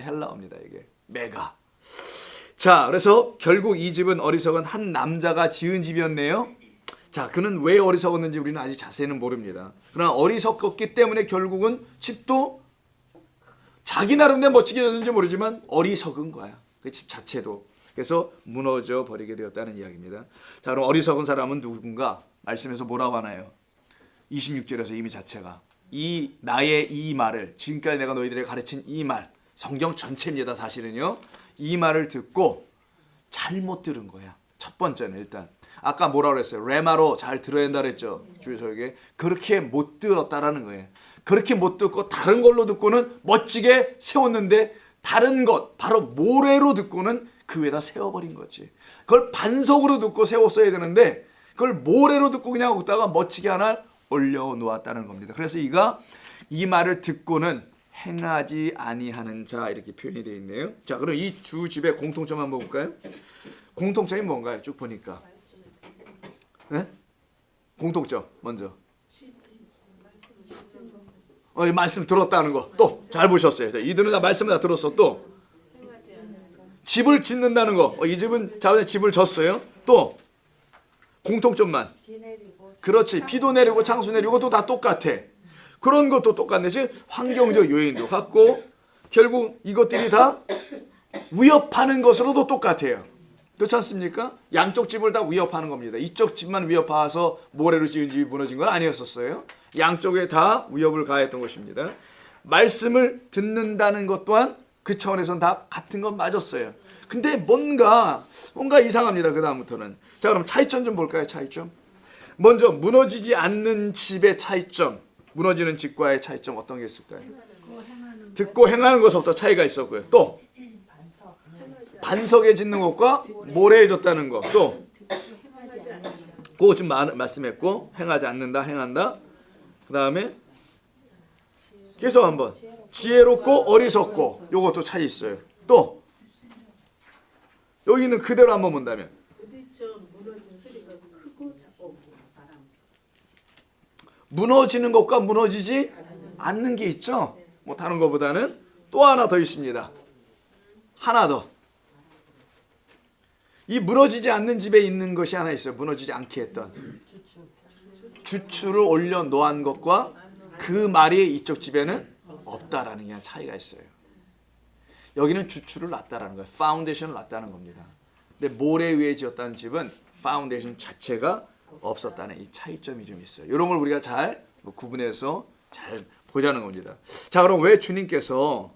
헬라어입니다. 이게 메가. 자, 그래서 결국 이 집은 어리석은 한 남자가 지은 집이었네요. 자, 그는 왜 어리석었는지 우리는 아직 자세히는 모릅니다. 그러나 어리석었기 때문에 결국은 집도 자기 나름대로 멋지게 졌는지 모르지만 어리석은 거야. 그 집 자체도. 그래서 무너져 버리게 되었다는 이야기입니다. 자, 그럼 어리석은 사람은 누군가? 말씀에서 뭐라고 하나요? 26절에서 이미 자체가 이 나의 이 말을, 지금까지 내가 너희들에게 가르친 이 말, 성경 전체입니다. 사실은요. 이 말을 듣고 잘못 들은 거야. 첫 번째는 일단 아까 뭐라고 그랬어요? 레마로 잘 들어야 된다 그랬죠. 주일 설교에. 그렇게 못 들었다라는 거예요. 그렇게 못 듣고 다른 걸로 듣고는 멋지게 세웠는데 다른 것, 바로 모래로 듣고는 그 위에다 세워버린 거지. 그걸 반석으로 듣고 세웠어야 되는데 그걸 모래로 듣고 그냥 웃다가 멋지게 하나 올려놓았다는 겁니다. 그래서 이가 이 말을 듣고는 행하지 아니하는 자, 이렇게 표현이 되어 있네요. 자, 그럼 이 두 집의 공통점 한번 볼까요? 공통점이 뭔가요? 쭉 보니까. 네? 공통점 먼저. 이 말씀 들었다는 거. 또 잘 보셨어요. 이들은 다 말씀을 다 들었어. 또 집을 짓는다는 거. 이 집은 자원에 집을 졌어요. 또 공통점만. 그렇지. 비도 내리고 창수 내리고 또 다 똑같아. 그런 것도 똑같네. 즉 환경적 요인도 같고 결국 이것들이 다 위협하는 것으로도 똑같아요. 그렇지 않습니까? 양쪽 집을 다 위협하는 겁니다. 이쪽 집만 위협해서 모래로 지은 집이 무너진 건 아니었었어요. 양쪽에 다 위협을 가했던 것입니다. 말씀을 듣는다는 것 또한 그 차원에서는 다 같은 건 맞았어요. 근데 뭔가 이상합니다. 그 다음부터는. 자, 그럼 차이점 좀 볼까요? 차이점. 먼저 무너지지 않는 집의 차이점, 무너지는 집과의 차이점 어떤 게 있을까요? 듣고 행하는 것부터 차이가 있었고요. 또 반석에 짓는 것과 모래에 졌다는 것. 또 그거 지금 말씀했고 행하지 않는다, 행한다. 그 다음에 계속 한번 지혜롭고 어리석고 요것도 차이 있어요. 또 여기는 그대로 한번 본다면 무너지는 것과 무너지지 않는 게 있죠. 뭐 다른 것보다는 또 하나 더 있습니다. 하나 더. 이 무너지지 않는 집에 있는 것이 하나 있어요. 무너지지 않게 했던 주추를 올려 놓은 것과 그 말이 이쪽 집에는 없다라는 게 차이가 있어요. 여기는 주추를 놨다라는 거예요. 파운데이션을 놨다는 겁니다. 근데 모래 위에 지었다는 집은 파운데이션 자체가 없었다는 이 차이점이 좀 있어요. 이런 걸 우리가 잘 구분해서 잘 보자는 겁니다. 자, 그럼 왜 주님께서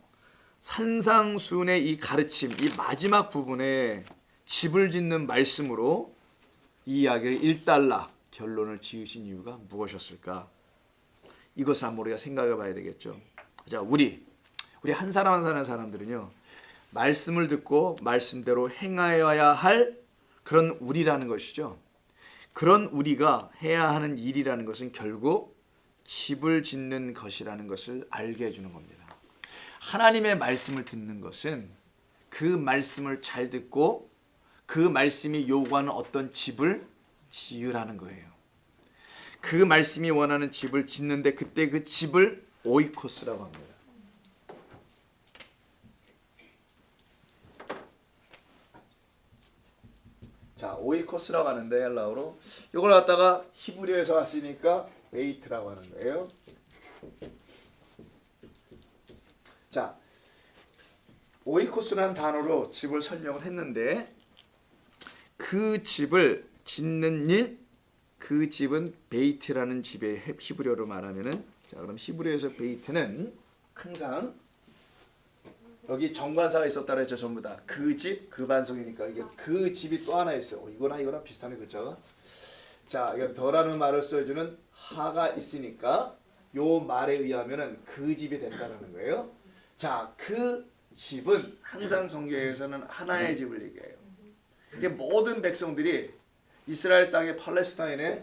산상수훈의 이 가르침, 이 마지막 부분에 집을 짓는 말씀으로 이 이야기를 일단락 결론을 지으신 이유가 무엇이었을까? 이것을 한번 우리가 생각해 봐야 되겠죠. 자, 우리 한 사람 한 사람 사람들은요, 말씀을 듣고 말씀대로 행하여야 할 그런 우리라는 것이죠. 그런 우리가 해야 하는 일이라는 것은 결국 집을 짓는 것이라는 것을 알게 해주는 겁니다. 하나님의 말씀을 듣는 것은 그 말씀을 잘 듣고 그 말씀이 요구하는 어떤 집을 지으라는 거예요. 그 말씀이 원하는 집을 짓는데 그때 그 집을 오이코스라고 합니다. 자, 오이코스라고 하는데 헬라어로 이걸 갖다가 히브리어에서 왔으니까 베이트라고 하는 거예요. 자, 오이코스라는 단어로 집을 설명을 했는데 그 집을 짓는 일, 그 집은 베이트라는 집의 히브리어로 말하면은, 자, 그럼 히브리어에서 베이트는 항상 여기 정관사가 있었다 그랬죠. 전부 다 그 집, 그 반석이니까 이게 그 집이 또 하나 있어요. 이거나 비슷하네 글자가. 자, 이게 더라는 말을 써주는 하가 있으니까 요 말에 의하면은 그 집이 된다는 거예요. 자, 그 집은 항상 성경에서는 하나의 집을 얘기해요. 이게 모든 백성들이 이스라엘 땅의 팔레스타인에,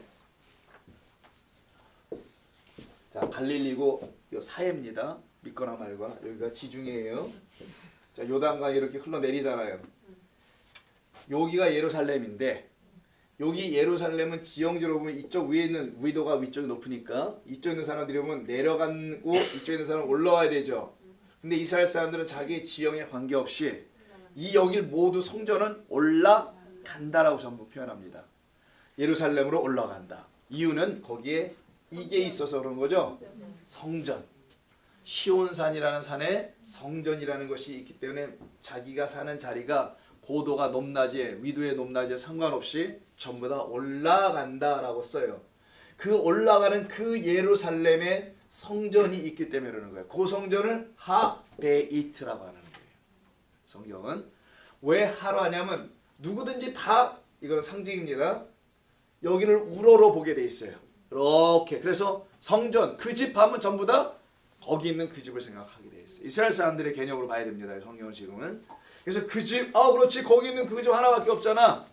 자, 갈릴리고 요 사해입니다. 믿거나 말거나. 여기가 지중해예요. 자, 요단강이 이렇게 흘러내리잖아요. 여기가 예루살렘인데 여기 예루살렘은 지형적으로 보면 이쪽 위에 있는 위도가 위쪽이 높으니까 이쪽에 있는 사람들이 보면 내려가고 이쪽에 있는 사람은 올라와야 되죠. 근데 이스라엘 사람들은 자기 지형에 관계없이 이 여길 모두 성전은 올라간다라고 전부 표현합니다. 예루살렘으로 올라간다. 이유는 거기에 이게 있어서 그런 거죠. 성전. 시온산이라는 산에 성전이라는 것이 있기 때문에 자기가 사는 자리가 고도가 높낮이에 위도의 높낮이에 상관없이 전부 다 올라간다라고 써요. 그 올라가는 그 예루살렘에 성전이 있기 때문에 그러는 거예요. 그 성전을 하베이트라고 하는 거예요. 성경은 왜 하로 하냐면 누구든지 다 이건 상징입니다. 여기를 우러러 보게 돼 있어요. 이렇게. 그래서 성전 그 집 하면 전부 다 거기 있는 그 집을 생각하게 돼 있어요. 이스라엘 사람들의 개념으로 봐야 됩니다. 성경은 지금은. 그래서 그 집, 그렇지, 거기 있는 그 집 하나밖에 없잖아.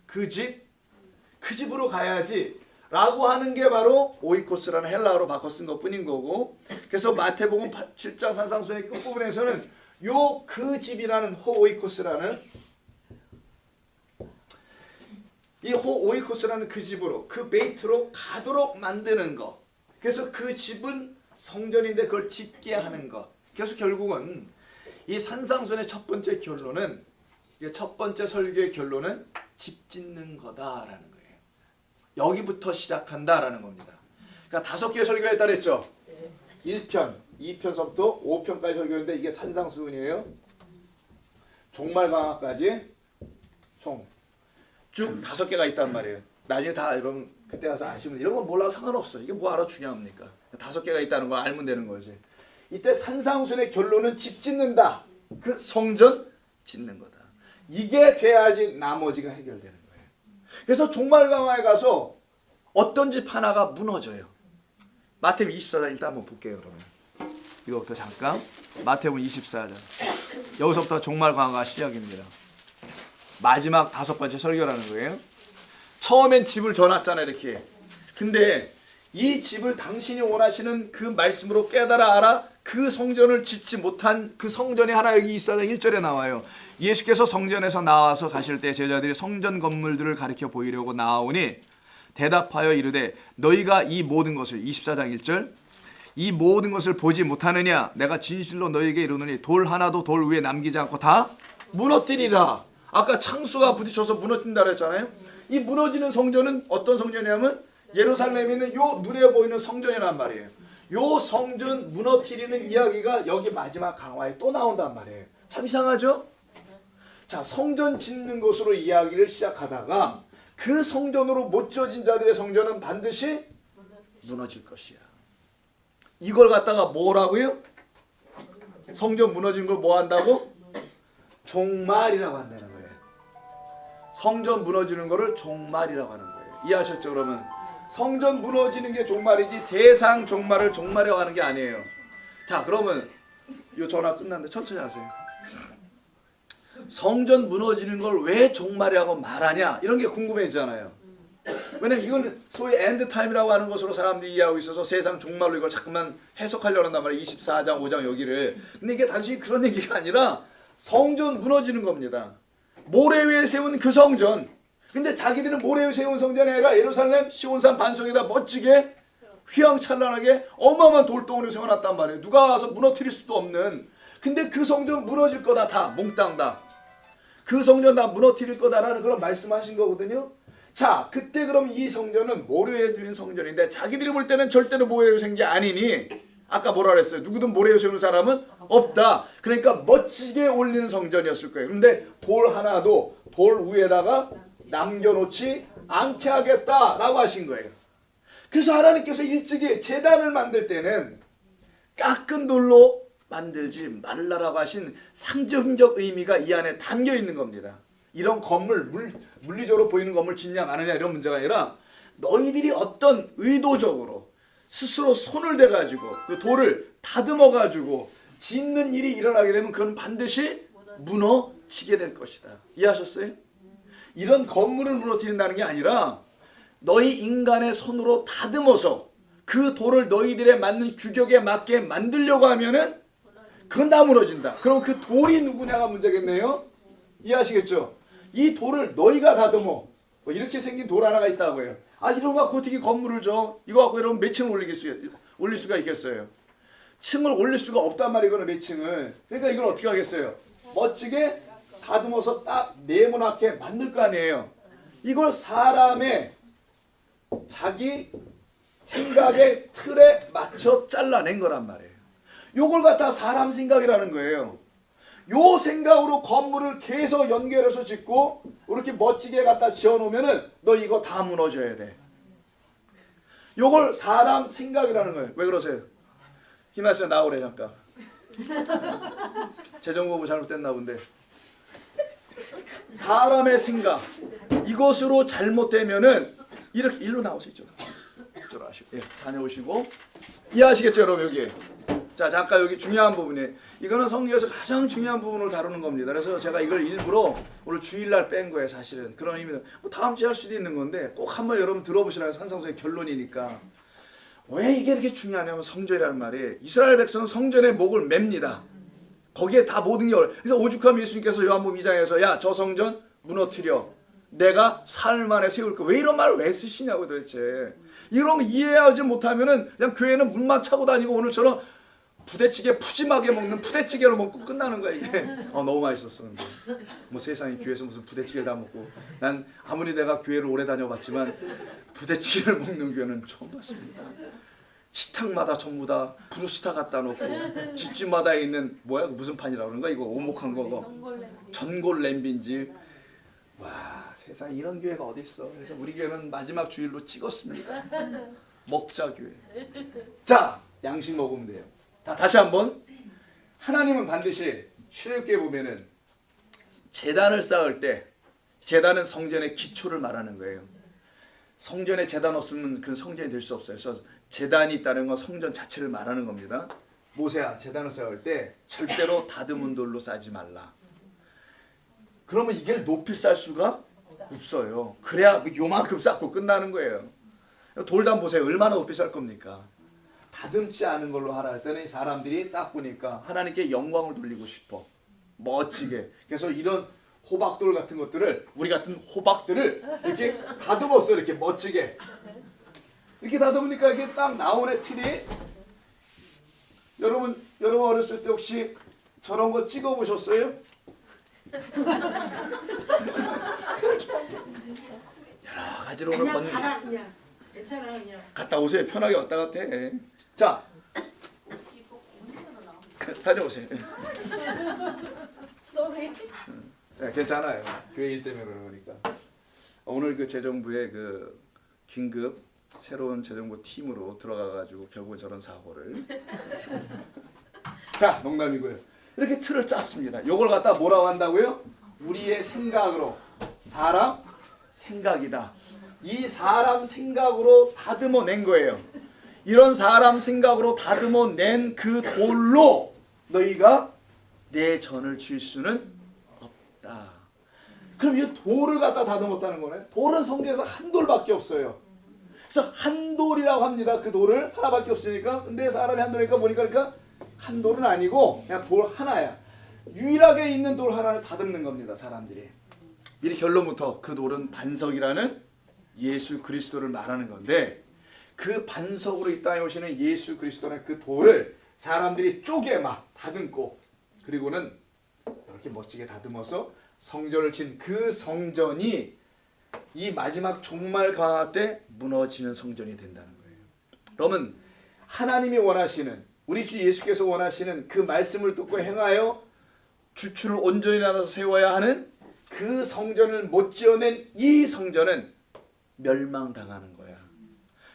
그 집으로 가야지 라고 하는 게 바로 오이코스라는 헬라어로 바꿔 쓴 것뿐인 거고, 그래서 마태복음 7장 산상수훈의 끝부분에서는 요 그 집이라는 호오이코스라는 이 호오이코스라는 그 집으로 그 베이트로 가도록 만드는 것. 그래서 그 집은 성전인데 그걸 짓게 하는 것. 그래서 결국은 이 산상수훈의 첫 번째 결론은, 첫 번째 설교의 결론은 집 짓는 거다라는 거예요. 여기부터 시작한다라는 겁니다. 그러니까 5개의 설교에 따랐죠. 1편, 2편서부터 5편까지 설교했는데 이게 산상수훈이에요. 종말강화까지 총 쭉 5개가 있단 말이에요. 나중에 다 이런 그때 가서 아시면 이런 건 몰라도 상관없어. 이게 뭐하러 중요합니까? 5개가 있다는 거 알면 되는 거지. 이때 산상수훈의 결론은 집 짓는다. 그 성전 짓는 거다. 이게 돼야지 나머지가 해결되는 거예요. 그래서 종말강화에 가서 어떤 집 하나가 무너져요. 마태복음 24장 일단 한번 볼게요. 그러면 이거부터 잠깐. 마태복음 24장. 여기서부터 종말강화가 시작입니다. 마지막 5번째 설교라는 거예요. 처음엔 집을 줘놨잖아요. 이렇게. 근데 이 집을 당신이 원하시는 그 말씀으로 깨달아 알아 그 성전을 짓지 못한 그 성전이 하나 여기 24장 1절에 나와요. 예수께서 성전에서 나와서 가실 때 제자들이 성전 건물들을 가리켜 보이려고 나오니 대답하여 이르되 너희가 이 모든 것을 24장 1절 이 모든 것을 보지 못하느냐 내가 진실로 너희에게 이르노니 돌 하나도 돌 위에 남기지 않고 다 무너뜨리라. 아까 창수가 부딪혀서 무너진다 그랬잖아요. 이 무너지는 성전은 어떤 성전이냐면 예루살렘에 있는 요 눈에 보이는 성전이란 말이에요. 요 성전 무너뜨리는 이야기가 여기 마지막 강화에 또 나온단 말이에요. 참 이상하죠? 자, 성전 짓는 것으로 이야기를 시작하다가 그 성전으로 못 지어진 자들의 성전은 반드시 무너질 것이야. 이걸 갖다가 뭐라고요? 성전 무너진 걸 뭐 한다고? 종말이라고 한다는 거예요. 성전 무너지는 거를 종말이라고 하는 거예요. 이해하셨죠? 그러면 성전 무너지는 게 종말이지 세상 종말을 종말이라고 하는 게 아니에요. 자, 그러면 이 전화 끝났는데 천천히 하세요. 성전 무너지는 걸 왜 종말이라고 말하냐 이런 게 궁금해지잖아요. 왜냐면 이건 소위 엔드타임이라고 하는 것으로 사람들이 이해하고 있어서 세상 종말로 이걸 자꾸만 해석하려고 한단 말이에요. 24장 5장 여기를. 근데 이게 단순히 그런 얘기가 아니라 성전 무너지는 겁니다. 모래 위에 세운 그 성전. 근데 자기들은 모래 위에 세운 성전이 아니라 예루살렘 시온산 반석에다 멋지게 휘황찬란하게 어마어마한 돌덩이를 세워놨단 말이에요. 누가 와서 무너뜨릴 수도 없는. 근데 그 성전 무너질 거다. 다 몽땅 다. 그 성전 다 무너뜨릴 거다라는 그런 말씀하신 거거든요. 자, 그때 그럼 이 성전은 모래 위에 두인 성전인데 자기들이 볼 때는 절대로 모래 위에 세운 게 아니니 아까 뭐라 그랬어요? 누구든 모래 위에 세우는 사람은 없다. 그러니까 멋지게 올리는 성전이었을 거예요. 그런데 돌 하나도 돌 위에다가 남겨놓지 않게 하겠다라고 하신 거예요. 그래서 하나님께서 일찍이 제단을 만들 때는 깎은 돌로 만들지 말라라고 하신 상징적 의미가 이 안에 담겨 있는 겁니다. 이런 건물, 물리적으로 보이는 건물 짓냐 마느냐 이런 문제가 아니라 너희들이 어떤 의도적으로 스스로 손을 대가지고 그 돌을 다듬어가지고 짓는 일이 일어나게 되면 그건 반드시 무너지게 될 것이다. 이해하셨어요? 이런 건물을 무너뜨린다는 게 아니라 너희 인간의 손으로 다듬어서 그 돌을 너희들에 맞는 규격에 맞게 만들려고 하면은 그건 다 무너진다. 그럼 그 돌이 누구냐가 문제겠네요. 이해하시겠죠? 이 돌을 너희가 다듬어. 뭐 이렇게 생긴 돌 하나가 있다고요. 아, 이런 거 갖고 어떻게 건물을 줘? 이거 갖고 이러면 몇 층을 올릴 수가 있겠어요? 층을 올릴 수가 없단 말이거든요. 몇 층을. 그러니까 이걸 어떻게 하겠어요? 멋지게 다듬어서 딱 네모나게 만들 거 아니에요. 이걸 사람의 자기 생각의 틀에 맞춰 잘라낸 거란 말이에요. 요걸 갖다 사람 생각이라는 거예요. 요 생각으로 건물을 계속 연결해서 짓고 이렇게 멋지게 갖다 지어놓으면은 너 이거 다 무너져야 돼. 요걸 사람 생각이라는 거예요. 왜 그러세요? 김하수야 나오래 잠깐. 재정공부 잘못됐나 본데. 사람의 생각 이것으로 잘못되면은 이렇게 일로 나오세요. 이쪽으로 하시고 예, 다녀오시고 이해하시겠죠 여러분 여기. 자 잠깐 여기 중요한 부분이 이거는 성경에서 가장 중요한 부분을 다루는 겁니다. 그래서 제가 이걸 일부러 오늘 주일날 뺀 거예요 사실은. 그런 의미는 뭐 다음 주에 할 수도 있는 건데 꼭 한번 여러분 들어보시라고 산상수의 결론이니까. 왜 이게 이렇게 중요하냐면 성전이라는 말이 이스라엘 백성은 성전에 목을 맵니다. 거기에 다 모든 게 그래서 오죽하면 예수님께서 요한복음 2장에서 야 저 성전 무너뜨려 내가 사흘 만에 세울 거. 왜 이런 말을 왜 쓰시냐고 도대체. 이런 거 이해하지 못하면은 그냥 교회는 문만 차고 다니고 오늘처럼 부대찌개 푸짐하게 먹는 부대찌개로 먹고 끝나는 거야 이게. 너무 맛있었어. 근데. 뭐 세상에 교회에서 무슨 부대찌개를 다 먹고. 난 아무리 내가 교회를 오래 다녀봤지만 부대찌개를 먹는 교회는 처음 봤습니다. 식탁마다 전부 다 브루스타 갖다 놓고 집집마다 있는 뭐야 무슨 판이라고 그러는 거야 이거 오목한 거 전골 냄비인지. 와 세상에 이런 교회가 어디 있어. 그래서 우리 교회는 마지막 주일로 찍었습니다. 먹자 교회. 자 양식 먹으면 돼요. 다시 한번 하나님은 반드시 출애굽기에 보면은 제단을 쌓을 때 제단은 성전의 기초를 말하는 거예요. 성전에 제단 없으면 그 성전이 될 수 없어요. 그래서 제단이 있다는 건 성전 자체를 말하는 겁니다. 모세야 제단을 쌓을 때 절대로 다듬은 돌로 쌓지 말라. 그러면 이게 높이 쌓을 수가 없어요. 그래야 요만큼 쌓고 끝나는 거예요. 돌담 보세요. 얼마나 높이 쌓을 겁니까? 다듬지 않은 걸로 하라 했더니 사람들이 딱 보니까 하나님께 영광을 돌리고 싶어. 멋지게. 그래서 이런 호박돌 같은 것들을 우리 같은 호박들을 이렇게 다듬었어요. 이렇게 멋지게. 이렇게 다듬으니까 이게 딱 나오네 틀이. 여러분 어렸을 때 혹시 저런 거 찍어 보셨어요? 여러 가지로 오늘 그냥 가라 그냥 괜찮아 그냥 갔다 오세요. 편하게 왔다 갔다 해. 자 다녀오세요. 쏘리 네, 괜찮아요. 교회 일 때문에 그러는 거니까. 오늘 그 재정부의 그 긴급 새로운 재정부 팀으로 들어가가지고 결국은 저런 사고를. 자 농담이고요. 이렇게 틀을 짰습니다. 요걸 갖다 뭐라고 한다고요? 우리의 생각으로 사람 생각이다. 이 사람 생각으로 다듬어 낸 거예요. 이런 사람 생각으로 다듬어 낸 그 돌로 너희가 내 전을 질 수는 없다. 그럼 이 돌을 갖다 다듬었다는 거네. 돌은 성경에서 한 돌밖에 없어요. 그래서 한 돌이라고 합니다. 그 돌을 하나밖에 없으니까. 근데 사람이 한 돌이니까 보니까 그러니까 한 돌은 아니고 그냥 돌 하나야. 유일하게 있는 돌 하나를 다듬는 겁니다. 사람들이. 미리 결론부터 그 돌은 반석이라는 예수 그리스도를 말하는 건데 그 반석으로 이 땅에 오시는 예수 그리스도는 그 돌을 사람들이 쪼개 막 다듬고 그리고는 이렇게 멋지게 다듬어서 성전을 친 그 성전이 이 마지막 종말 강화 때 무너지는 성전이 된다는 거예요. 그러면 하나님이 원하시는 우리 주 예수께서 원하시는 그 말씀을 듣고 행하여 주추를 온전히 나눠서 세워야 하는 그 성전을 못 지어낸 이 성전은 멸망당하는 거야.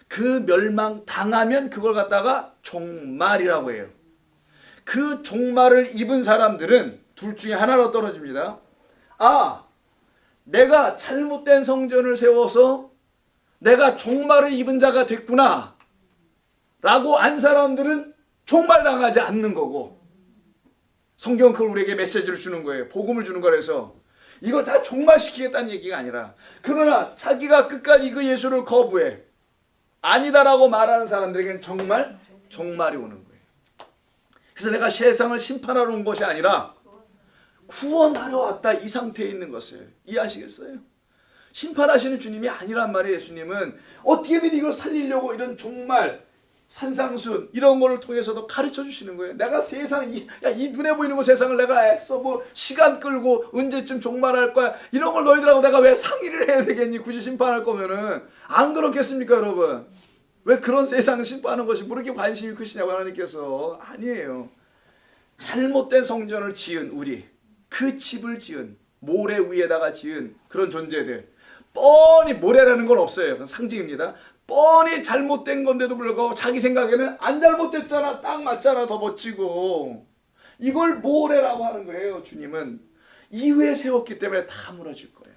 그 멸망당하면 그걸 갖다가 종말이라고 해요. 그 종말을 입은 사람들은 둘 중에 하나로 떨어집니다. 아, 내가 잘못된 성전을 세워서 내가 종말을 입은 자가 됐구나 라고 안 사람들은 종말당하지 않는 거고 성경은 그걸 우리에게 메시지를 주는 거예요. 복음을 주는 거라서 이걸 다 종말시키겠다는 얘기가 아니라 그러나 자기가 끝까지 그 예수를 거부해 아니다라고 말하는 사람들에게는 정말 종말이 오는 거예요. 그래서 내가 세상을 심판하러 온 것이 아니라 구원하러 왔다 이 상태에 있는 것을 이해하시겠어요? 심판하시는 주님이 아니란 말이에요. 예수님은 어떻게든 이걸 살리려고 이런 종말 산상순 이런 거를 통해서도 가르쳐 주시는 거예요. 내가 세상 이 눈에 보이는 거 세상을 내가 애써 뭐 시간 끌고 언제쯤 종말할 거야 이런 걸 너희들하고 내가 왜 상의를 해야 되겠니? 굳이 심판할 거면은 안 그렇겠습니까, 여러분? 왜 그런 세상을 심판하는 것이 그렇게 관심이 크시냐고 하나님께서. 아니에요. 잘못된 성전을 지은 우리, 그 집을 지은 모래 위에다가 지은 그런 존재들, 뻔히 모래라는 건 없어요. 그건 상징입니다. 뻔히 잘못된 건데도 불구하고 자기 생각에는 안 잘못됐잖아, 딱 맞잖아, 더 멋지고, 이걸 모래라고 하는 거예요. 주님은 이후에 세웠기 때문에 다 무너질 거야.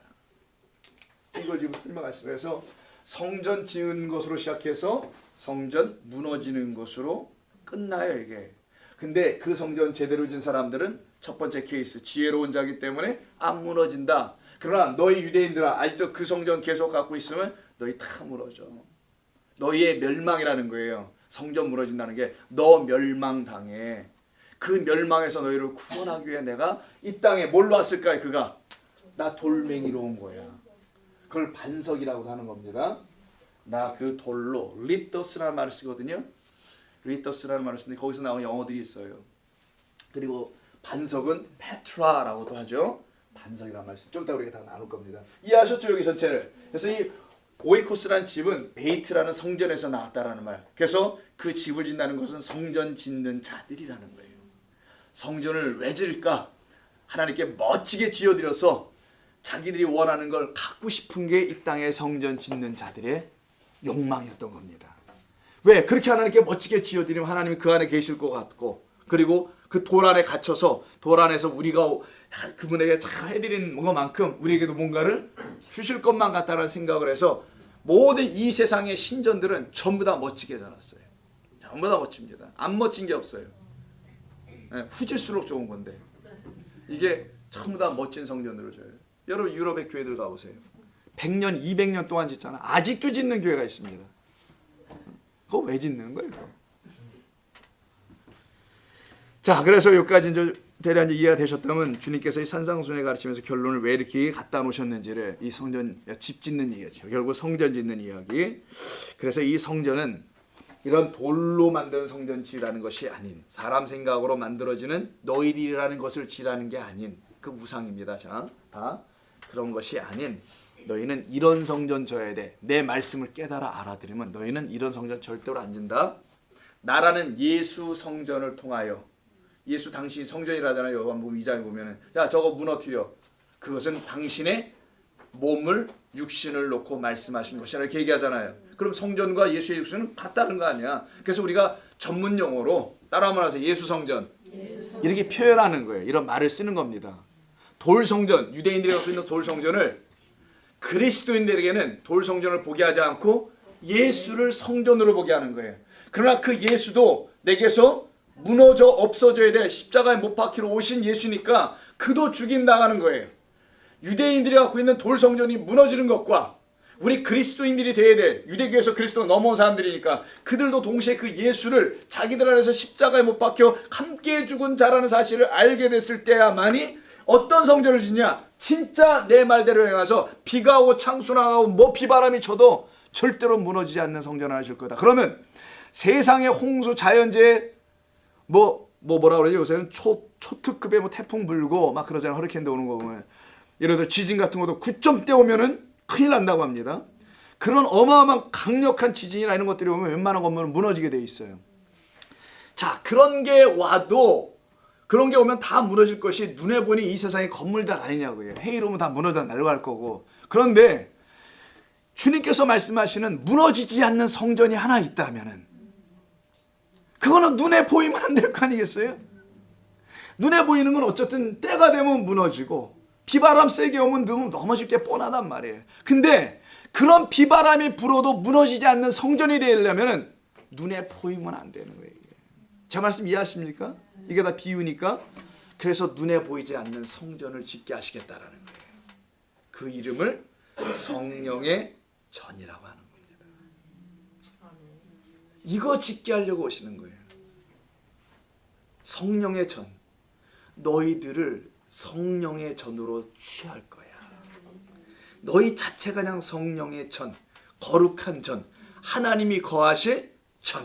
이걸 지금 설명하시고, 그래서 성전 지은 것으로 시작해서 성전 무너지는 것으로 끝나요, 이게. 근데 그 성전 제대로 지은 사람들은 첫 번째 케이스, 지혜로운 자기 때문에 안 무너진다. 그러나 너희 유대인들아, 아직도 그 성전 계속 갖고 있으면 너희 다 무너져. 너희의 멸망이라는 거예요. 성전 무너진다는 게 너 멸망당해. 그 멸망에서 너희를 구원하기 위해 내가 이 땅에 뭘로 왔을까요? 그가 나 돌멩이로 온 거야. 그걸 반석이라고 하는 겁니다. 나 그 돌로, 리터스라는 말을 쓰거든요. 리터스라는 말을 쓰는데 거기서 나온 영어들이 있어요. 그리고 반석은 페트라라고도 하죠. 반석이라는 말씀 좀 이따 우리가 다 나눌 겁니다. 이해하셨죠, 여기 전체를? 그래서 이 오이코스라는 집은 베이트라는 성전에서 나왔다라는 말. 그래서 그 집을 짓는다는 것은 성전 짓는 자들이라는 거예요. 성전을 왜 지을까? 하나님께 멋지게 지어드려서 자기들이 원하는 걸 갖고 싶은 게 이 땅에 성전 짓는 자들의 욕망이었던 겁니다. 왜? 그렇게 하나님께 멋지게 지어드리면 하나님이 그 안에 계실 것 같고, 그리고 그 돌 안에 갇혀서 돌 안에서 우리가 그분에게 잘 해드린 것만큼 우리에게도 뭔가를 주실 것만 같다는 생각을 해서 모든 이 세상의 신전들은 전부 다 멋지게 자랐어요. 전부 다 멋집니다. 안 멋진 게 없어요. 후질수록 좋은 건데 이게 전부 다 멋진 성전으로 져요. 여러분 유럽의 교회들 가보세요. 100년, 200년 동안 짓잖아. 아직도 짓는 교회가 있습니다. 그거 왜 짓는 거예요? 그거? 자, 그래서 여기까지 이제 대략 이해가 되셨다면 주님께서 이 산상순에 가르치면서 결론을 왜 이렇게 갖다 놓으셨는지를, 이 성전 집 짓는 이야기죠. 결국 성전 짓는 이야기. 그래서 이 성전은 이런 돌로 만드는 성전 지으라는 것이 아닌, 사람 생각으로 만들어지는 너희들이라는 것을 지라는 게 아닌 그 우상입니다. 자, 다 그런 것이 아닌 너희는 이런 성전 져야 돼. 내 말씀을 깨달아 알아들으면 너희는 이런 성전 절대로 안 진다. 나라는 예수 성전을 통하여, 예수 당신이 성전이라잖아요. 요한복음 2장에 보면은 야 저거 무너뜨려. 그것은 당신의 몸을 육신을 놓고 말씀하신 것이라 이렇게 얘기하잖아요. 그럼 성전과 예수의 육신은 같다는 거 아니야. 그래서 우리가 전문 용어로 따라하면 하세요. 예수 성전 이렇게 표현하는 거예요. 이런 말을 쓰는 겁니다. 돌 성전, 유대인들이 갖고 있는 돌 성전을 그리스도인들에게는 돌 성전을 보게 하지 않고 예수를 성전으로 보게 하는 거예요. 그러나 그 예수도 내게서 무너져 없어져야 될 십자가에 못 박히러 오신 예수니까 그도 죽임 당하는 거예요. 유대인들이 갖고 있는 돌 성전이 무너지는 것과 우리 그리스도인들이 되어야 될, 유대교에서 그리스도 넘어온 사람들이니까 그들도 동시에 그 예수를 자기들 안에서 십자가에 못 박혀 함께 죽은 자라는 사실을 알게 됐을 때야만이 어떤 성전을 짓냐? 진짜 내 말대로 행해서 비가 오고 창수나 오고 뭐 비바람이 쳐도 절대로 무너지지 않는 성전을 하실 거다. 그러면 세상의 홍수 자연재해 뭐라 그러지? 요새는 초특급의 뭐 태풍 불고 막 그러잖아요. 허리케인도 오는 거 보면. 예를 들어 지진 같은 것도 9점대 오면은 큰일 난다고 합니다. 그런 어마어마한 강력한 지진이나 이런 것들이 오면 웬만한 건물은 무너지게 돼 있어요. 자, 그런 게 와도, 그런 게 오면 다 무너질 것이 눈에 보니 이 세상의 건물들 아니냐고요. 해일 오면 다 무너져 날아갈 거고. 그런데 주님께서 말씀하시는 무너지지 않는 성전이 하나 있다면은 그거는 눈에 보이면 안 될 거 아니겠어요? 눈에 보이는 건 어쨌든 때가 되면 무너지고 비바람 세게 오면 넘어질 게 뻔하단 말이에요. 근데 그런 비바람이 불어도 무너지지 않는 성전이 되려면 눈에 보이면 안 되는 거예요. 제 말씀 이해하십니까? 이게 다 비유니까. 그래서 눈에 보이지 않는 성전을 짓게 하시겠다라는 거예요. 그 이름을 성령의 전이라고 하는 겁니다. 이거 짓게 하려고 오시는 거예요. 성령의 전. 너희들을 성령의 전으로 취할 거야. 너희 자체가 그냥 성령의 전, 거룩한 전, 하나님이 거하실 전.